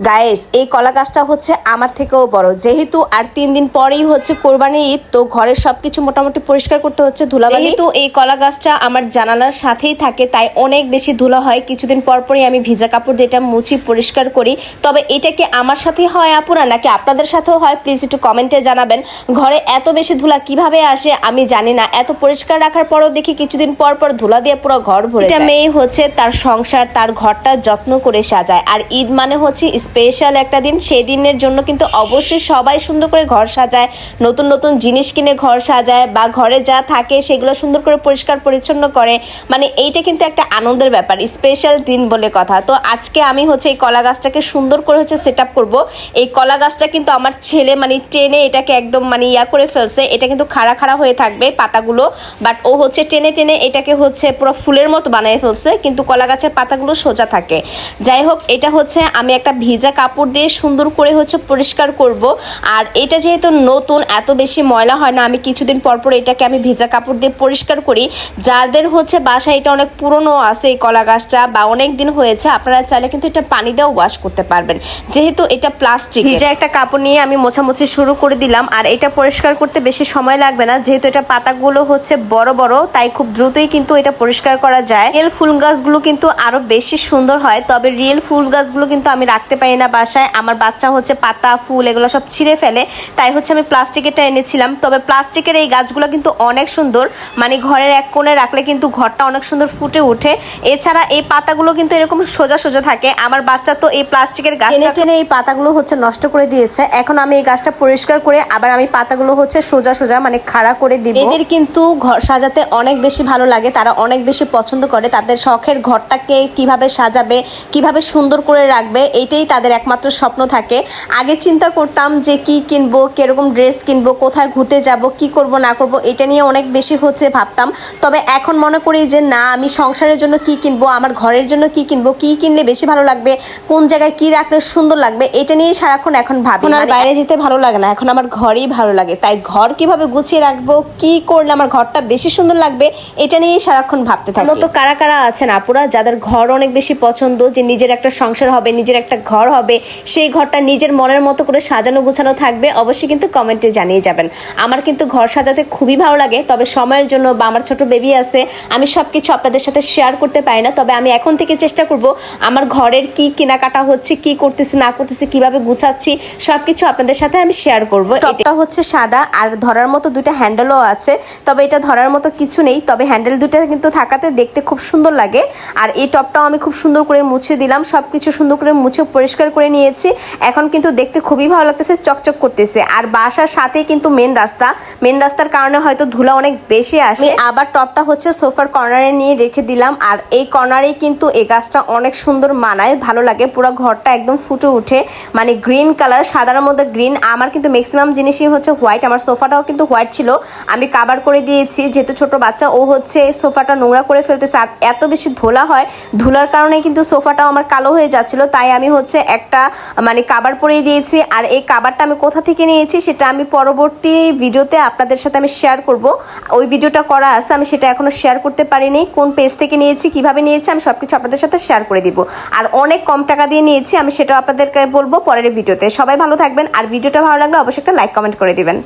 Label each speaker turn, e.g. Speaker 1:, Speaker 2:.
Speaker 1: Guys, এই কলা গাছটা হচ্ছে আমার থেকেও বড়, যেহেতু আর 3 দিন পরেই হচ্ছে কোরবানি ঈদ, তো ঘরের সবকিছু মোটামুটি পরিষ্কার করতে হচ্ছে ধুলাবালি। তো এই কলা গাছটা আমার জানালার সাথেই থাকে, তাই অনেক বেশি ধুলা হয়। কিছুদিন পর পরই আমি ভিজা কাপড় দিয়ে এটা মুছি পরিষ্কার করি। তবে এটা কি আমার সাথেই হয় আপুরা, নাকি আপনাদের সাথেও হয়? প্লিজ একটু কমেন্টে জানাবেন। ঘরে এত বেশি ধুলা কিভাবে আসে আমি জানি না। এত পরিষ্কার রাখার পরও দেখি কিছুদিন পর পর ধুলা দিয়ে পুরো ঘর ভরে যায়। এটা মেয়ে হচ্ছে তার সংসার, তার ঘরটা যত্ন করে সাজায়। আর ঈদ মানে হচ্ছে স্পেশাল একটা দিন, সেই দিনের জন্য কিন্তু অবশ্যই সবাই সুন্দর করে ঘর সাজায়, নতুন নতুন জিনিস কিনে ঘর সাজায়, বা ঘরে যা থাকে সেগুলো সুন্দর করে পরিষ্কার পরিচ্ছন্ন করে। মানে এইটা কিন্তু একটা আনন্দের ব্যাপার, স্পেশাল দিন বলে কথা। তো আজকে আমি হচ্ছে এই কলা গাছটাকে সুন্দর করে হচ্ছে সেট আপ করবো। এই কলা গাছটা কিন্তু আমার ছেলে মানে টেনে এটাকে একদম মানে ইয়া করে ফেলছে। এটা কিন্তু খাড়া খাড়া হয়ে থাকবে পাতাগুলো, বাট ও হচ্ছে টেনে টেনে এটাকে হচ্ছে পুরো ফুলের মতো বানিয়ে ফেলছে, কিন্তু কলা গাছের পাতাগুলো সোজা থাকে। যাই হোক, এটা হচ্ছে আমি একটা ভিজা কাপড় দিয়ে সুন্দর করে হচ্ছে পরিষ্কার করব। আর এটা যেহেতু নতুন, এত বেশি ময়লা হয় না, আমি কিছুদিন পর পর এটাকে আমি ভিজা কাপড় দিয়ে পরিষ্কার করি। যাদের হচ্ছে বাসায় এটা অনেক পুরনো আছে এই কলা গাছটা, বা অনেক দিন হয়েছে, আপনারা চাইলে কিন্তু এটা পানি দিয়েও ওয়াশ করতে পারবেন। যেহেতু এটা প্লাস্টিক, ভিজা একটা কাপড় নিয়ে আমি মোছামুছি শুরু করে দিলাম। আর এটা পরিষ্কার করতে বেশি সময় লাগবে না, যেহেতু এটা পাতাগুলো হচ্ছে বড় বড়, তাই খুব দ্রুতই কিন্তু এটা পরিষ্কার করা যায়। রিয়েল ফুল গাছগুলো কিন্তু আরো বেশি সুন্দর হয়, তবে রিয়েল ফুল গাছগুলো কিন্তু আমি রাখতে পারি না বাসায়। আমার বাচ্চা হচ্ছে পাতা ফুল এগুলো সব ছিঁড়ে ফেলে, তাই হচ্ছে আমি প্লাস্টিকেরটা এনেছিলাম। তবে প্লাস্টিকের এই গাছগুলো কিন্তু অনেক সুন্দর, মানে ঘরের এক কোণে রাখলে কিন্তু ঘরটা অনেক সুন্দর ফুটে ওঠে। এছাড়া এই পাতাগুলো কিন্তু এরকম সোজা সোজা থাকে। আমার বাচ্চা তো এই প্লাস্টিকের গাছ টেনে টেনে এই পাতাগুলো হচ্ছে নষ্ট করে দিয়েছে। এখন আমি এই গাছটা পরিষ্কার করে আবার আমি পাতাগুলো হচ্ছে সোজা সোজা মানে খাড়া করে দিব। এদের কিন্তু ঘর সাজাতে অনেক বেশি ভালো লাগে, তারা অনেক বেশি পছন্দ করে। তাদের শখের ঘরটাকে কিভাবে সাজাবে, কিভাবে সুন্দর করে রাখবে, এইটাই তাদের একমাত্র স্বপ্ন থাকে। আগে চিন্তা করতাম যে কি কিনবো, কিরকম ড্রেস কিনবো, কোথায় ঘুরতে যাব, কি করব না করব, এটা নিয়ে অনেক বেশি হচ্ছে ভাবতাম। তবে এখন মনে করি যে না, আমি সংসারের জন্য কি কিনবো, আমার ঘরের জন্য কি কিনবো, কি কিনলে বেশি ভালো লাগবে, কোন জায়গায় কি রাখলে সুন্দর লাগবে, এটা নিয়ে সারাক্ষণ এখন ভাবি। আর বাইরে যেতে ভালো লাগে না, এখন আমার ঘরেই ভালো লাগে। তাই ঘর কিভাবে গুছিয়ে রাখবো, কি করলে আমার ঘরটা বেশি সুন্দর লাগবে, এটা নিয়ে সারাক্ষণ ভাবতে থাকি। তো কারা কারা আছেন আপুরা যাদের ঘর অনেক বেশি পছন্দ, যে নিজের একটা সংসার হবে, নিজের একটা ঘর হবে, সেই ঘরটা নিজের মনের মতো করে সাজানো গোছানো থাকবে, অবশ্যই কিন্তু কমেন্টে জানিয়ে যাবেন। আমার কিন্তু ঘর সাজাতে খুবই ভালো লাগে, তবে সময়ের জন্য বা আমার ছোট বেবি আছে, আমি সবকিছু আপনাদের সাথে শেয়ার করতে পারি না। তবে আমি এখন থেকে চেষ্টা করব আমার ঘরের কি কেনাকাটা হচ্ছে, কি করতেছি না করতেছি, কিভাবে গুছাচ্ছি, সবকিছু আপনাদের সাথে আমি শেয়ার করব। এটা হচ্ছে সাদা, আর ধরার মতো দুইটা হ্যান্ডেলও আছে, তবে এটা ধরার মতো কিছু নেই, তবে হ্যান্ডেল দুটো কিন্তু থাকাতে দেখতে খুব সুন্দর লাগে। আর এই টপটাও আমি খুব সুন্দর করে মুছে দিলাম, সবকিছু সুন্দর করে মুছে পরিষ্কার করে নিয়েছি। এখন কিন্তু দেখতে খুবই ভালো লাগতেছে, চকচক করতেছে। আর বাসার সাথে কিন্তু মেন রাস্তার কারণে হয়তো ধুলা অনেক বেশি আসে। আবার টপটা হচ্ছে সোফার কর্নারে নিয়ে রেখে দিলাম। আর এই কর্নারে কিন্তু এই গাছটা অনেক সুন্দর মানায়, ভালো লাগে, পুরো ঘরটা একদম ফুটে উঠে। মানে গ্রিন কালার, সাদার মধ্যে গ্রিন। আমার কিন্তু ম্যাক্সিমাম জিনিসই হচ্ছে হোয়াইট, আমার সোফাটাও কিন্তু হোয়াইট ছিল, আমি কাভার করে দিয়েছি। যেহেতু ছোট বাচ্চা, ও হচ্ছে সোফাটা নোংরা করে ফেলতেছে, আর এত বেশি ধুলা হয়, ধুলার কারণে কিন্তু সোফাটাও আমার কালো হয়ে যাচ্ছিল, তাই আমি হচ্ছে একটা মানে কাভার পরিয়ে দিয়েছি। আর এই কাভারটা আমি কোথা থেকে নিয়েছি সেটা আমি পরবর্তী ভিডিওতে আপনাদের সাথে আমি শেয়ার করব। ওই ভিডিওটা করা আছে, আমি সেটা এখনো শেয়ার করতে পারিনি, কোন পেজ থেকে নিয়েছি, কিভাবে নিয়েছি, আমি সবকিছু আপনাদের সাথে শেয়ার করে দিব। আর অনেক কম টাকা দিয়ে নিয়েছি, আমি সেটাও আপনাদেরকে বলবো পরের ভিডিওতে। সবাই ভালো থাকবেন, আর ভিডিওটা ভালো লাগলে অবশ্যই একটা লাইক কমেন্ট করে দিবেন।